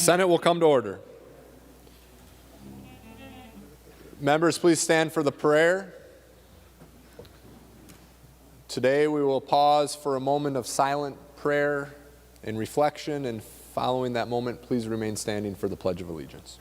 Senate will come to order. Members, please stand for the prayer. Today we will pause for a moment of silent prayer and reflection, and following that moment, please remain standing for the Pledge of Allegiance.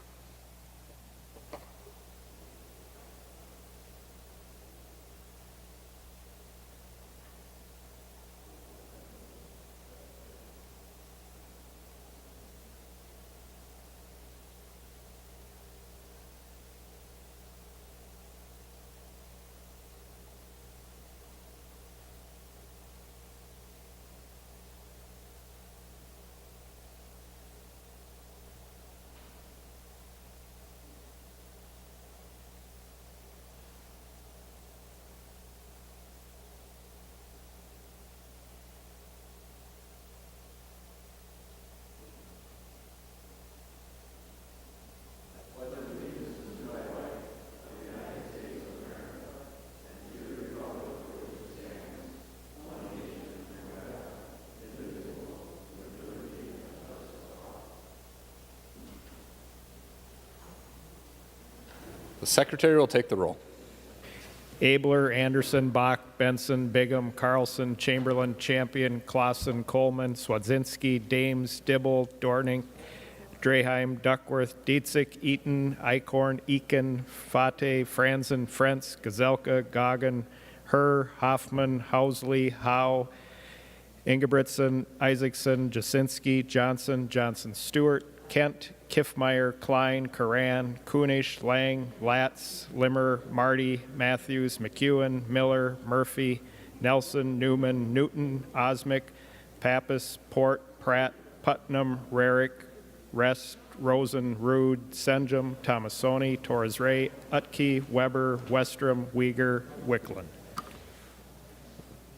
The Secretary will take the roll. Abler, Anderson, Bach, Benson, Bigham, Carlson, Chamberlain, Champion, Clausen, Coleman, Swadzinski, Dames, Dibble, Dorning, Draheim, Duckworth, Dietzick, Eaton, Eichhorn, Eakin, Fate, Franzen, Frentz, Gazelka, Goggin, Herr, Hoffman, Housley, Howe, Ingebrigtsen, Isaacson, Jasinski, Johnson, Johnson-Stewart, Kent, Kiffmeyer, Klein, Karan, Kunish, Lang, Latz, Limmer, Marty, Matthews, McEwen, Miller, Murphy, Nelson, Newman, Newton, Osmic, Pappas, Port, Pratt, Putnam, Rarick, Rest, Rosen, Rude, Senjum, Tomasoni, Torres-Ray, Utke, Weber, Westrom, Uyghur, Wickland.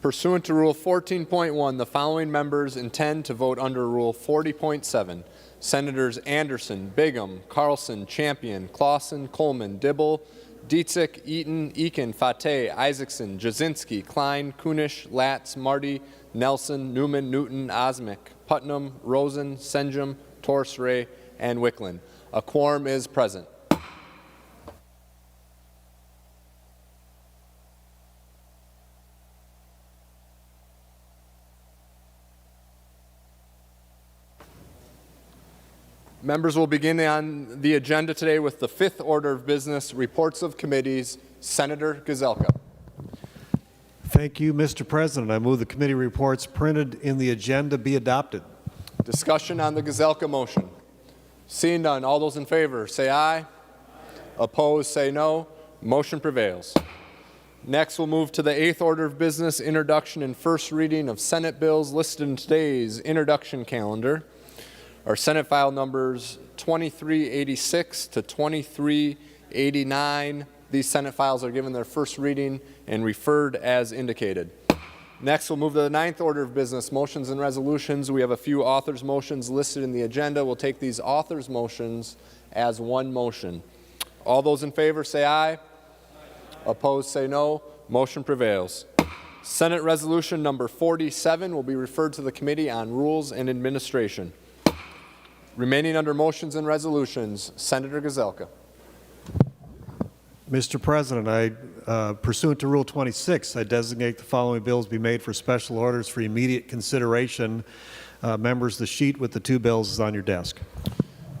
Pursuant to Rule 14.1, the following members intend to vote under Rule 40.7. Senators Anderson, Bigham, Carlson, Champion, Clausen, Coleman, Dibble, Dietzick, Eaton, Eakin, Fate, Isaacson, Jasinski, Klein, Kunish, Latz, Marty, Nelson, Newman, Newton, Osmic, Putnam, Rosen, Senjum, Torres-Ray, and Wickland. A quorum is present. Members will begin on the agenda today with the fifth order of business, reports of committees. Senator Gazelka. Thank you, Mr. President. I move the committee reports printed in the agenda be adopted. Discussion on the Gazelka motion. Seeing none, all those in favor say aye. Opposed say no. Motion prevails. Next, we'll move to the eighth order of business, introduction and first reading of Senate bills listed in today's introduction calendar. Our Senate file numbers 2386 to 2389. These Senate files are given their first reading and referred as indicated. Next, we'll move to the ninth order of business, motions and resolutions. We have a few authors' motions listed in the agenda. We'll take these authors' motions as one motion. All those in favor say aye. Opposed say no. Motion prevails. Senate Resolution number 47 will be referred to the Committee on Rules and Administration. Remaining under motions and resolutions, Senator Gazelka. Mr. President, pursuant to Rule 26, I designate the following bills be made for special orders for immediate consideration. Members, the sheet with the two bills is on your desk.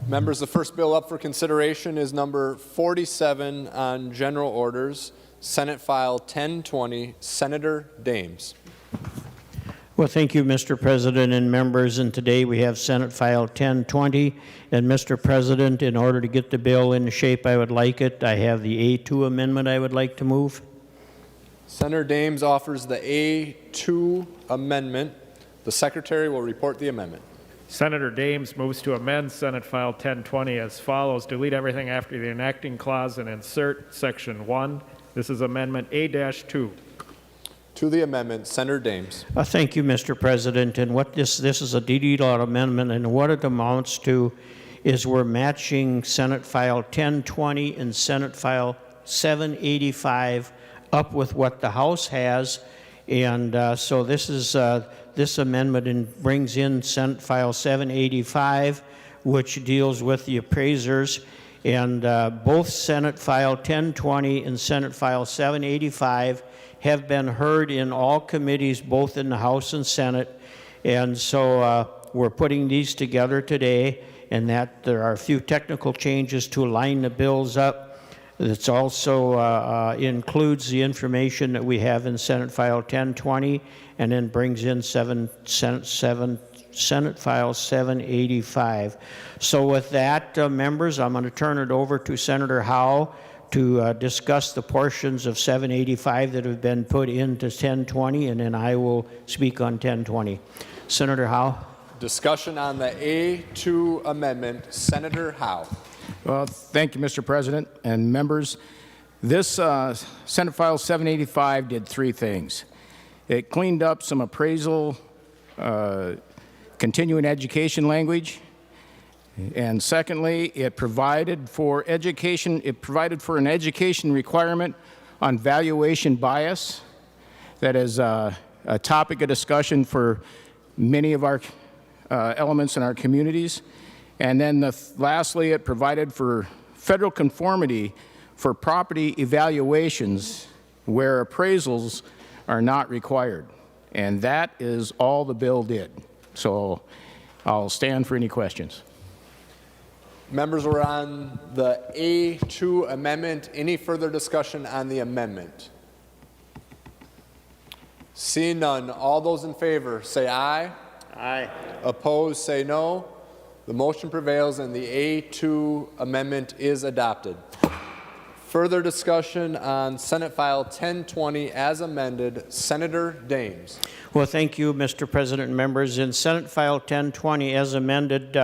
Members, the first bill up for consideration is number 47 on general orders, Senate File 1020, Senator Dames. Well, thank you, Mr. President and members. And today we have Senate File 1020. And Mr. President, in order to get the bill in the shape I would like it, I have the A2 amendment I would like to move. Senator Dames offers the A2 amendment. The Secretary will report the amendment. Senator Dames moves to amend Senate File 1020 as follows. Delete everything after the enacting clause and insert Section 1. This is Amendment A-2. To the amendment, Senator Dames. Thank you, Mr. President. And what this is a DD law amendment, and what it amounts to is we're matching Senate File 1020 and Senate File 785 up with what the House has. And so this is this amendment brings in Senate File 785, which deals with the appraisers. And both Senate File 1020 and Senate File 785 have been heard in all committees, both in the House and Senate. And so we're putting these together today, and that there are a few technical changes to line the bills up. It also includes the information that we have in Senate File 1020, and then brings in Senate File 785. So with that, members, I'm going to turn it over to Senator Howe to discuss the portions of 785 that have been put into 1020, and then I will speak on 1020. Senator Howe. Discussion on the A2 amendment. Senator Howe. Well, thank you, Mr. President and members. This Senate File 785 did three things. It cleaned up some appraisal, continuing education language, and secondly, it provided for education. It provided for an education requirement on valuation bias. That is a topic of discussion for many of our elements in our communities. And then lastly, it provided for federal conformity for property evaluations where appraisals are not required. And that is all the bill did. So I'll stand for any questions. Members, we're on the A2 amendment. Any further discussion on the amendment? Seeing none, all those in favor say aye. Aye. Opposed, say no. The motion prevails and the A2 amendment is adopted. Further discussion on Senate File 1020 as amended. Senator Dames. Well, thank you, Mr. President and members. In Senate File 1020 as amended,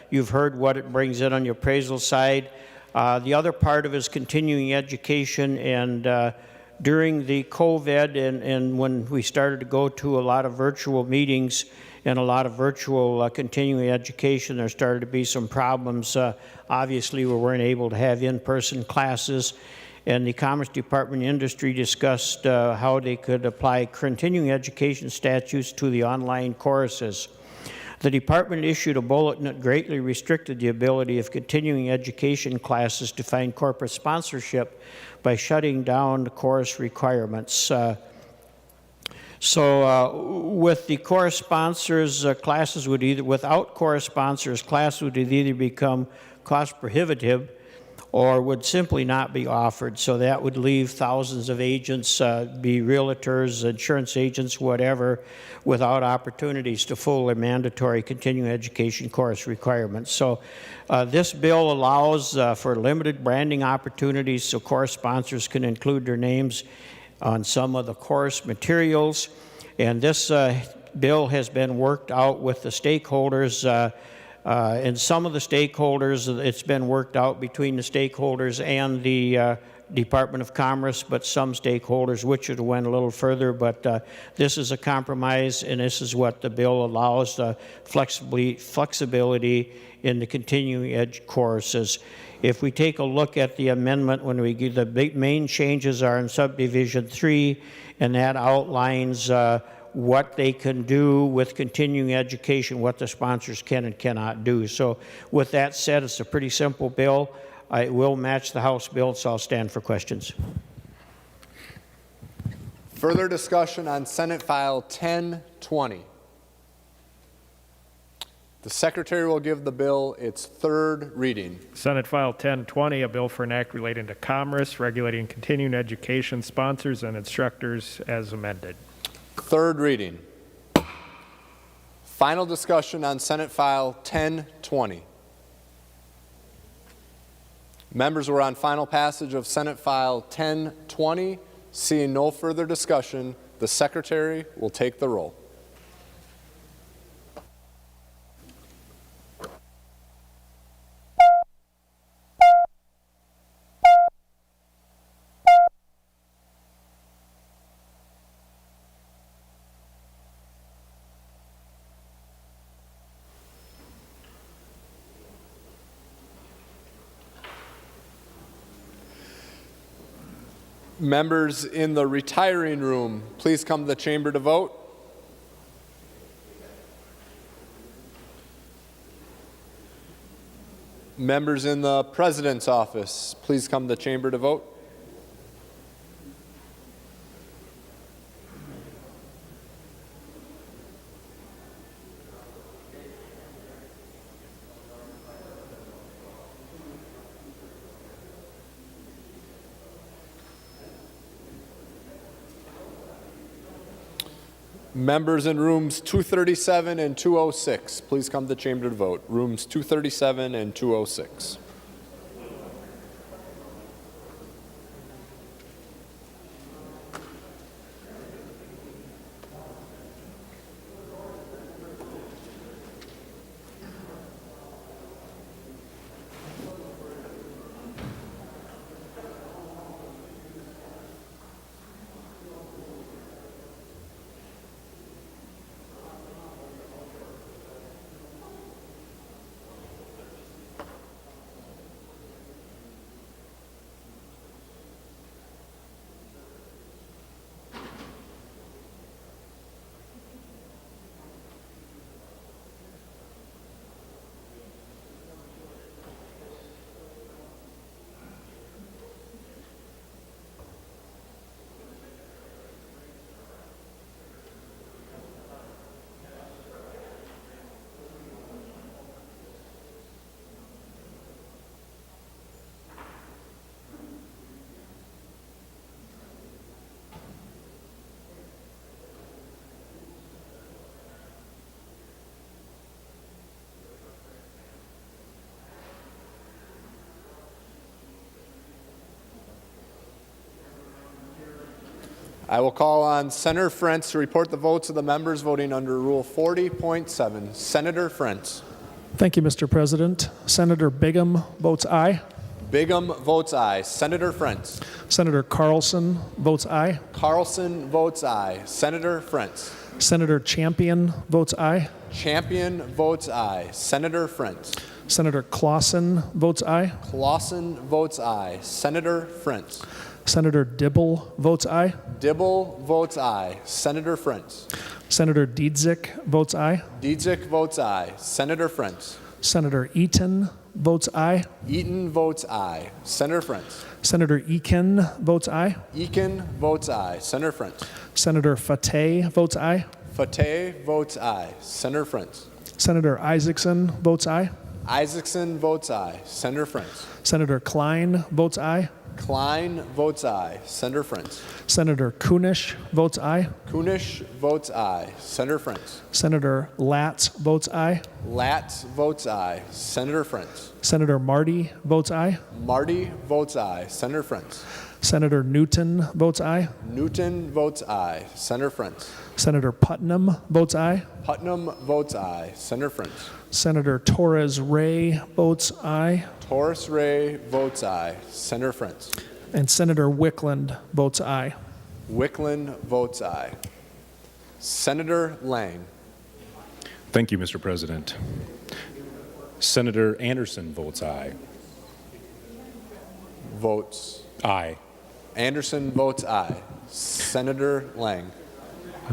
you've heard what it brings in on your appraisal side. The other part of it is continuing education, and during the COVID and when we started to go to a lot of virtual meetings and a lot of virtual continuing education, there started to be some problems. Obviously, we weren't able to have in-person classes, and the Commerce Department and Industry discussed how they could apply continuing education statutes to the online courses. The department issued a bulletin that greatly restricted the ability of continuing education classes to find corporate sponsorship by shutting down the course requirements. With the core sponsors, classes would either, without core sponsors, classes would either become cost prohibitive or would simply not be offered. So that would leave thousands of agents, be realtors, insurance agents, whatever, without opportunities to fulfill their mandatory continuing education course requirements. So this bill allows for limited branding opportunities so course sponsors can include their names on some of the course materials. And this bill has been worked out with the stakeholders. And some of the stakeholders, it's been worked out between the stakeholders and the Department of Commerce, but some stakeholders wish it went a little further. But this is a compromise, and this is what the bill allows, flexibility in the continuing ed courses. If we take a look at the amendment, when we give the main changes are in subdivision 3, and that outlines what they can do with continuing education, what the sponsors can and cannot do. So with that said, it's a pretty simple bill. It will match the House bill, so I'll stand for questions. Further discussion on Senate File 1020. The Secretary will give the bill its third reading. Senate File 1020, a bill for an act relating to commerce, regulating continuing education sponsors and instructors as amended. Third reading. Final discussion on Senate File 1020. Members, we're on final passage of Senate File 1020. Seeing no further discussion, the Secretary will take the roll. Members in the retiring room, please come to the chamber to vote. Members in the President's office, please come to the chamber to vote. Members in rooms 237 and 206, please come to the chamber to vote. Rooms 237 and 206. I will call on Senator Frentz to report the votes of the members voting under Rule 40.7. Senator Frentz. Thank you, Mr. President. Senator Bigham votes aye. Bigham votes aye. Senator Frentz. Senator Carlson votes aye. Carlson votes aye. Senator Frentz. Senator Champion votes aye. Champion votes aye. Senator Frentz. Senator Clausen votes aye. Clausen votes aye. Senator Frentz. Senator Dibble votes aye. Dibble votes aye. Senator Frentz. Senator Diedzik votes aye. Diedzik votes aye. Senator Frentz. Senator Eaton votes aye. Eaton votes aye. Senator Frentz. Senator Eakin votes aye. Eakin votes aye. Senator Frentz. Senator Fateh votes aye. Fateh votes aye. Senator Frentz. Senator Isaacson votes aye. Isaacson votes aye. Senator Frentz. Senator Klein votes aye. Klein votes aye. Senator Frentz. Senator Kunish votes aye. Kunish votes aye. Senator Frentz. Senator Latz votes aye. Latz votes aye. Senator Frentz. Senator Marty votes aye. Marty votes aye. Senator Frentz. Senator Newton votes aye. Newton votes aye. Senator Frentz. Senator Putnam votes aye. Putnam votes aye. Senator Frentz. Senator Torres Ray votes aye. Torres Ray votes aye. Senator Frentz. And Senator Wickland votes aye. Wickland votes aye. Senator Lang. Thank you, Mr. President. Senator Anderson votes aye. Votes. Aye. Anderson votes aye. Senator Lang.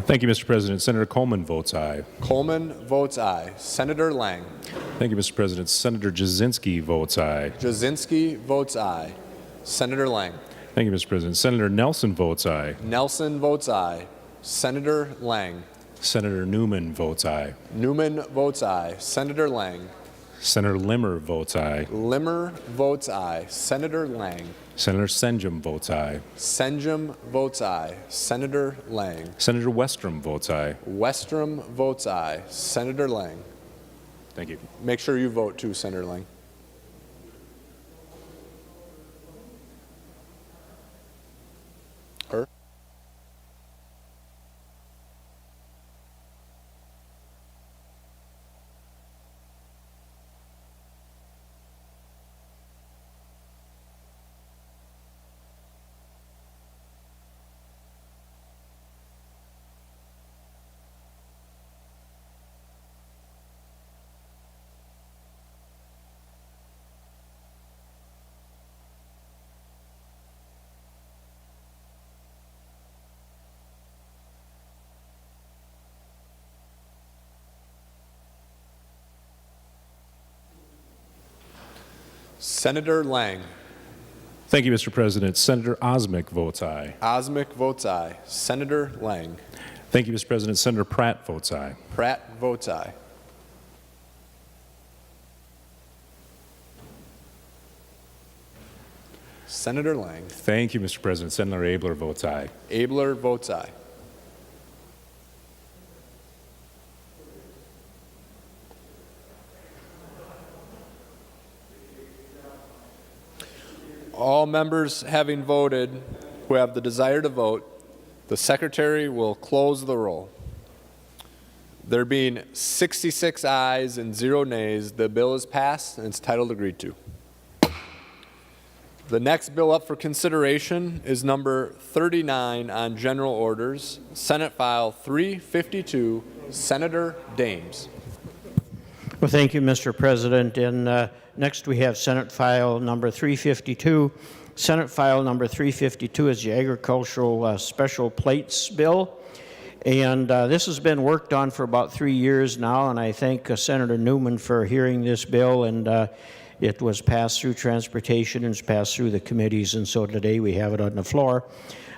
Thank you, Mr. President. Senator Coleman votes aye. Coleman votes aye. Senator Lang. Thank you, Mr. President. Senator Jasinski votes aye. Jasinski votes aye. Senator Lang. Thank you, Mr. President. Senator Nelson votes aye. Nelson votes aye. Senator Lang. Senator Newman votes aye. Newman votes aye. Senator Lang. Senator Limmer votes aye. Limmer votes aye. Senator Lang. Senator Senjum votes aye. Senjum votes aye. Senator Lang. Senator Westrom votes aye. Westrom votes aye. Senator Lang. Thank you. Make sure you vote too, Senator Lang. Senator Lang. Thank you, Mr. President. Senator Osmic votes aye. Osmic votes aye. Senator Lang. Thank you, Mr. President. Senator Pratt votes aye. Pratt votes aye. Senator Lang. Thank you, Mr. President. Senator Abler votes aye. Abler votes aye. All members having voted who have the desire to vote, the secretary will close the roll. There being 66 ayes and 0 nays, the bill is passed and its title agreed to. The next bill up for consideration is number 39 on general orders, Senate File 352, Senator Dames. Well, thank you, Mr. President. And next we have Senate File number 352. Senate File number 352 is the Agricultural Special Plates Bill. And this has been worked on for about 3 years now, and I thank Senator Newman for hearing this bill. And it was passed through transportation and was passed through the committees, and so today we have it on the floor.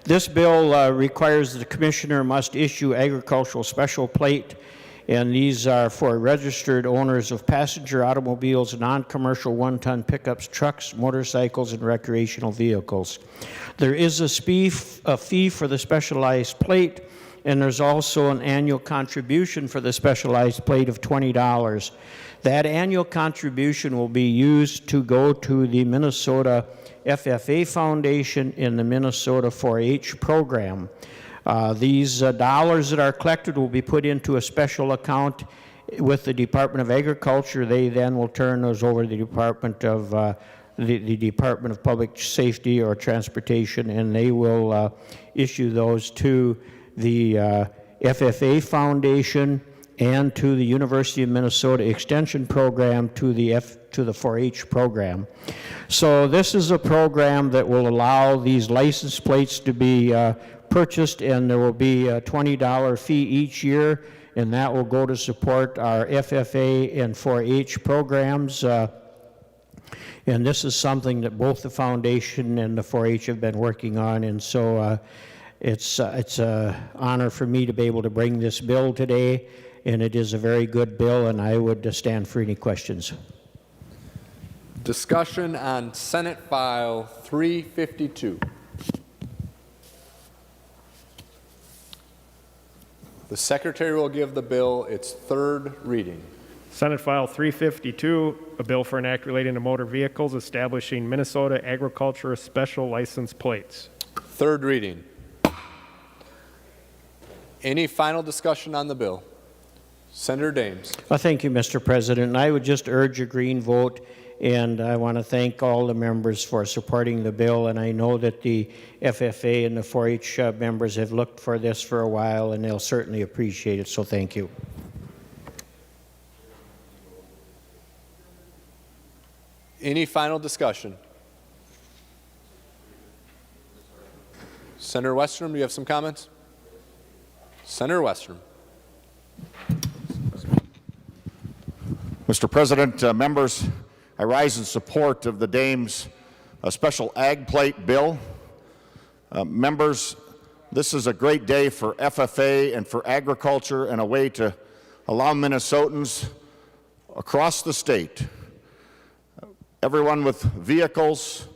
This bill requires that the commissioner must issue agricultural special plate, and these are for registered owners of passenger automobiles, non-commercial one-ton pickups, trucks, motorcycles, and recreational vehicles. There is a fee for the specialized plate, and there's also an annual contribution for the specialized plate of $20. That annual contribution will be used to go to the Minnesota FFA Foundation in the Minnesota 4-H program. These dollars that are collected will be put into a special account with the Department of Agriculture. They then will turn those over to the Department of the Department of Public Safety or Transportation, and they will issue those to the FFA Foundation and to the University of Minnesota Extension Program, to the 4-H program. So this is a program that will allow these license plates to be purchased, and there will be a $20 fee each year, and that will go to support our FFA and 4-H programs. And this is something that both the foundation and the 4-H have been working on, and so it's an honor for me to be able to bring this bill today, and it is a very good bill, and I would stand for any questions. Discussion on Senate File 352. The Secretary will give the bill its third reading. Senate File 352, a bill for an act relating to motor vehicles establishing Minnesota agriculture special license plates. Third reading. Any final discussion on the bill? Senator Dames. Well, thank you, Mr. President. And I would just urge a green vote, and I want to thank all the members for supporting the bill. And I know that the FFA and the 4-H members have looked for this for a while, and they'll certainly appreciate it, so thank you. Any final discussion? Senator Westrom, do you have some comments? Senator Westrom. Mr. President, members, I rise in support of the Dames Special Ag Plate Bill. Members, this is a great day for FFA and for agriculture, and a way to allow Minnesotans across the state, everyone with vehicles,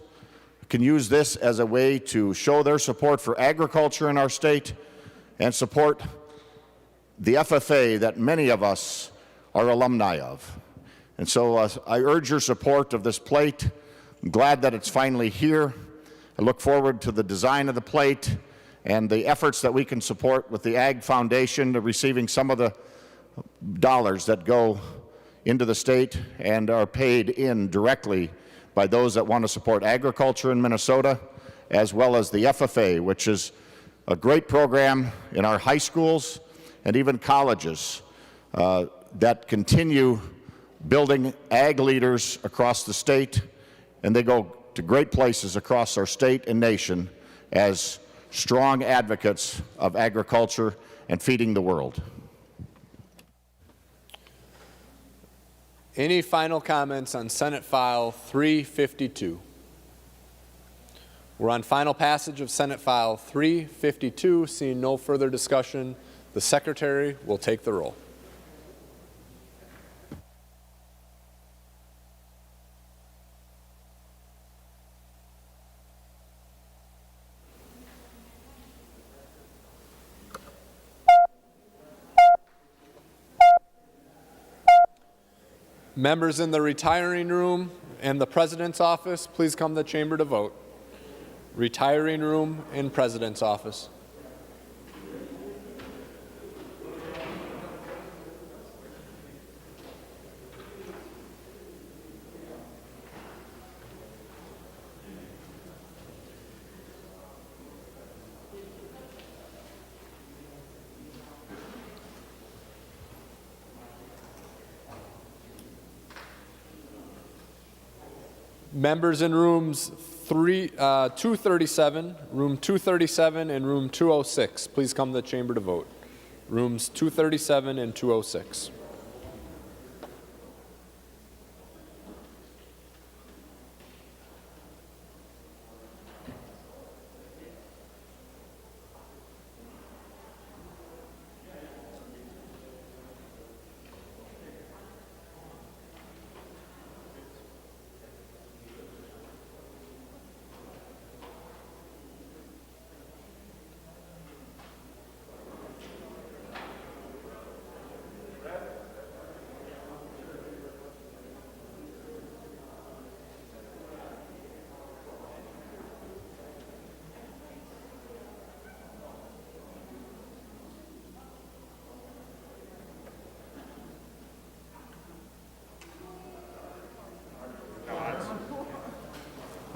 can use this as a way to show their support for agriculture in our state and support the FFA that many of us are alumni of. And so I urge your support of this plate. I'm glad that it's finally here. I look forward to the design of the plate and the efforts that we can support with the Ag Foundation to receiving some of the dollars that go into the state and are paid in directly by those that want to support agriculture in Minnesota, as well as the FFA, which is a great program in our high schools and even colleges that continue building ag leaders across the state, and they go to great places across our state and nation as strong advocates of agriculture and feeding the world. Any final comments on Senate File 352? We're on final passage of Senate File 352. Seeing no further discussion, the Secretary will take the roll. Members in the retiring room and the President's office, please come to the chamber to vote. Retiring room and President's office. Members in rooms 237, room 237, and room 206, please come to the chamber to vote. Rooms 237 and 206.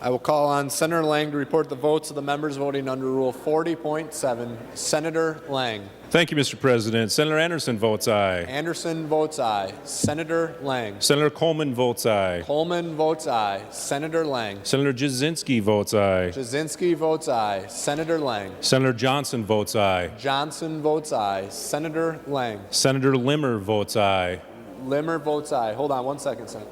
I will call on Senator Lang to report the votes of the members voting under Rule 40.7. Senator Lang. Thank you, Mr. President. Senator Anderson votes aye. Anderson votes aye. Senator Lang. Senator Coleman votes aye. Coleman votes aye. Senator Lang. Senator Jasinski votes aye. Jasinski votes aye. Senator Lang. Senator Johnson votes aye. Johnson votes aye. Senator Lang. Senator Limmer votes aye. Limmer votes aye. Hold on one second, Senator.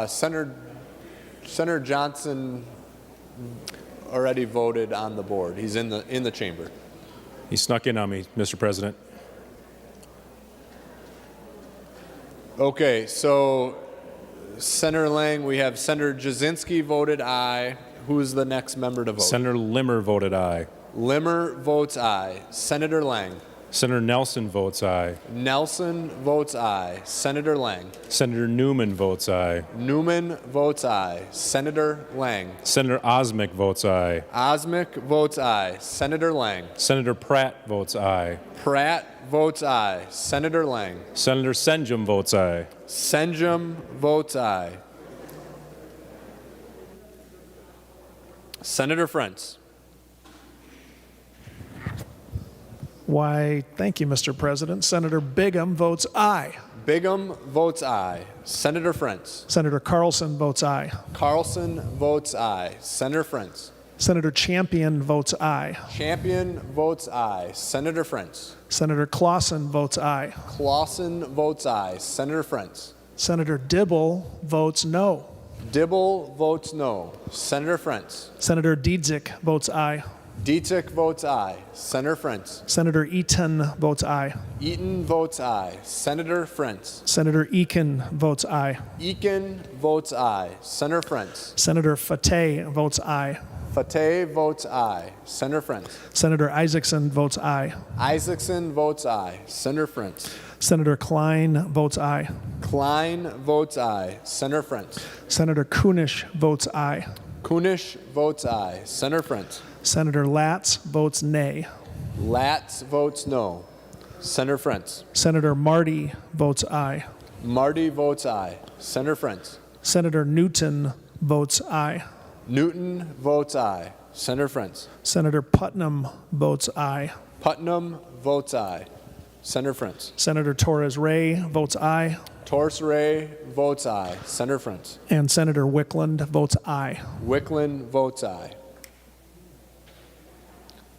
Senator Johnson already voted on the board. He's in the chamber. He snuck in on me, Mr. President. Okay, so Senator Lang, we have Senator Jasinski voted aye. Who is the next member to vote? Senator Limmer voted aye. Limmer votes aye. Senator Lang. Senator Nelson votes aye. Nelson votes aye. Senator Lang. Senator Newman votes aye. Newman votes aye. Senator Lang. Senator Osmic votes aye. Osmic votes aye. Senator Lang. Senator Pratt votes aye. Pratt votes aye. Senator Lang. Senator Senjum votes aye. Senjum votes aye. Senator Frentz. Why, thank you, Mr. President. Senator Bigham votes aye. Bigham votes aye. Senator Frentz. Senator Carlson votes aye. Carlson votes aye. Senator Frentz. Senator Champion votes aye. Champion votes aye. Senator Frentz. Senator Clausen votes aye. Clausen votes aye. Senator Frentz. Senator Dibble votes no. Dibble votes no. Senator Frentz. Senator Dietzick votes aye. Dietzick votes aye. Senator Frentz. Senator Eaton votes aye. Eaton votes aye. Senator Frentz. Senator Eakin votes aye. Eakin votes aye. Senator Frentz. Senator Fateh votes aye. Fateh votes aye. Senator Frentz. Senator Isaacson votes aye. Isaacson votes aye. Senator Frentz. Senator Klein votes aye. Klein votes aye. Senator Frentz. Senator Kunish votes aye. Kunish votes aye. Senator Frentz. Senator Latz votes nay. Latz votes no. Senator Frentz. Senator Marty votes aye. Marty votes aye. Senator Frentz. Senator Newton votes aye. Newton votes aye. Senator Frentz. Senator Putnam votes aye. Putnam votes aye. Senator Frentz. Senator Torres Ray votes aye. Torres Ray votes aye. Senator Frentz. And Senator Wickland votes aye. Wickland votes aye.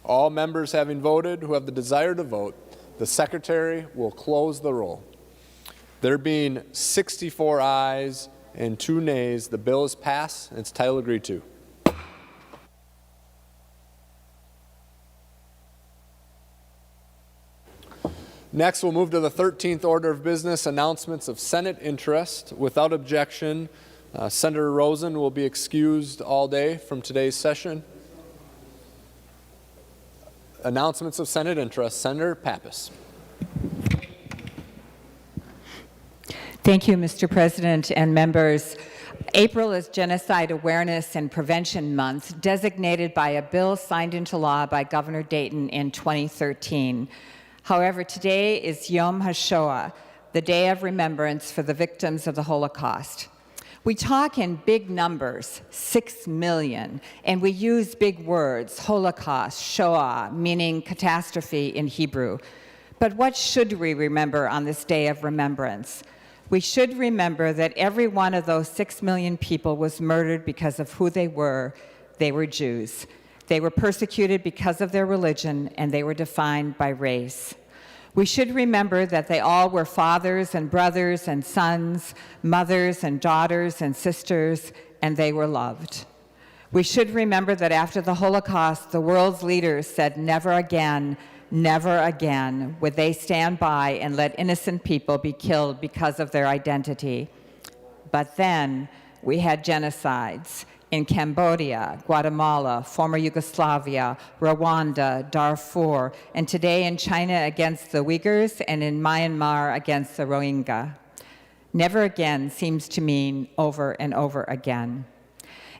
All members having voted who have the desire to vote, The secretary will close the roll. There being 64 ayes and 2 nays, the bill is passed and its title agreed to. Next, we'll move to the 13th order of business, announcements of Senate interest. Without objection, Senator Rosen will be excused all day from today's session. Announcements of Senate interest. Senator Pappas. Thank you, Mr. President and members. April is Genocide Awareness and Prevention Month, designated by a bill signed into law by Governor Dayton in 2013. However, today is Yom HaShoah, the Day of Remembrance for the victims of the Holocaust. We talk in big numbers, 6 million, and we use big words, Holocaust, Shoah, meaning catastrophe in Hebrew. But what should we remember on this Day of Remembrance? We should remember that every one of those 6 million people was murdered because of who they were. They were Jews. They were persecuted because of their religion, and they were defined by race. We should remember that they all were fathers and brothers and sons, mothers and daughters and sisters, and they were loved. We should remember that after the Holocaust, the world's leaders said never again would they stand by and let innocent people be killed because of their identity. But then we had genocides in Cambodia, Guatemala, former Yugoslavia, Rwanda, Darfur, and today in China against the Uyghurs and in Myanmar against the Rohingya. Never again seems to mean over and over again.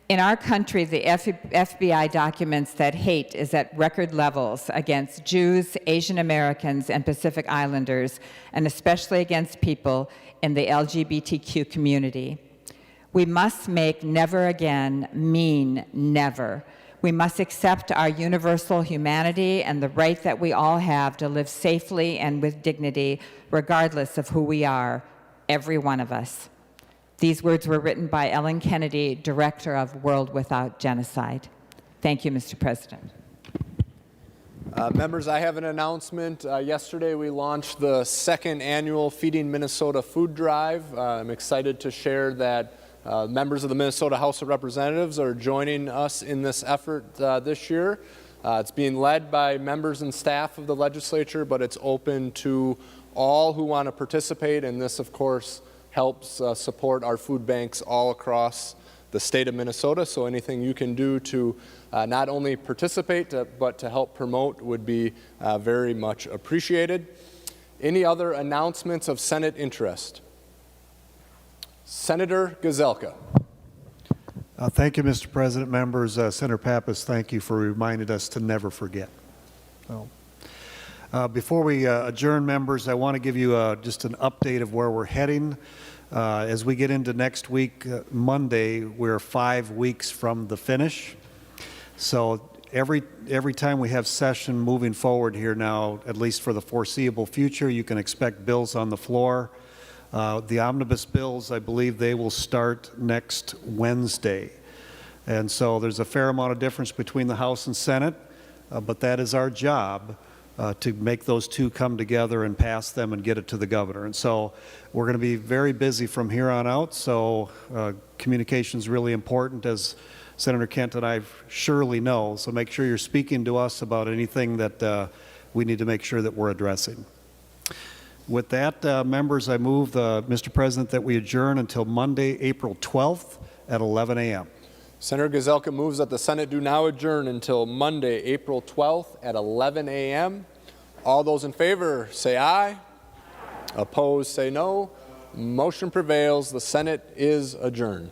In our country, the FBI documents that hate is at record levels against Jews, Asian Americans, and Pacific Islanders, and especially against people in the LGBTQ community. We must make never again mean never. We must accept our universal humanity and the right that we all have to live safely and with dignity, regardless of who we are, every one of us. These words were written by Ellen Kennedy, director of World Without Genocide. Thank you, Mr. President. Members, I have an announcement. Yesterday we launched the 2nd annual Feeding Minnesota Food Drive. I'm excited to share that members of the Minnesota House of Representatives are joining us in this effort this year. It's being led by members and staff of the legislature, but it's open to all who want to participate, and this, of course, helps support our food banks all across the state of Minnesota. So anything you can do to not only participate, but to help promote would be very much appreciated. Any other announcements of Senate interest? Senator Gazelka. Thank you, Mr. President. Members, Senator Pappas, thank you for reminding us to never forget. Before we adjourn, members, I want to give you just an update of where we're heading. As we get into next week, Monday, we're 5 weeks from the finish. So every time we have session moving forward here now, at least for the foreseeable future, you can expect bills on the floor. The omnibus bills, I believe they will start next Wednesday. And so there's a fair amount of difference between the House and Senate, but that is our job to make those two come together and pass them and get it to the governor. And so we're going to be very busy from here on out, so communication is really important, as Senator Kent and I surely know. So make sure you're speaking to us about anything that we need to make sure that we're addressing. With that, members, I move, Mr. President, that we adjourn until Monday, April 12th at 11 a.m. Senator Gazelka moves that the Senate do now adjourn until Monday, April 12th at 11 a.m. All those in favor say aye. Opposed say no. Motion prevails. The Senate is adjourned.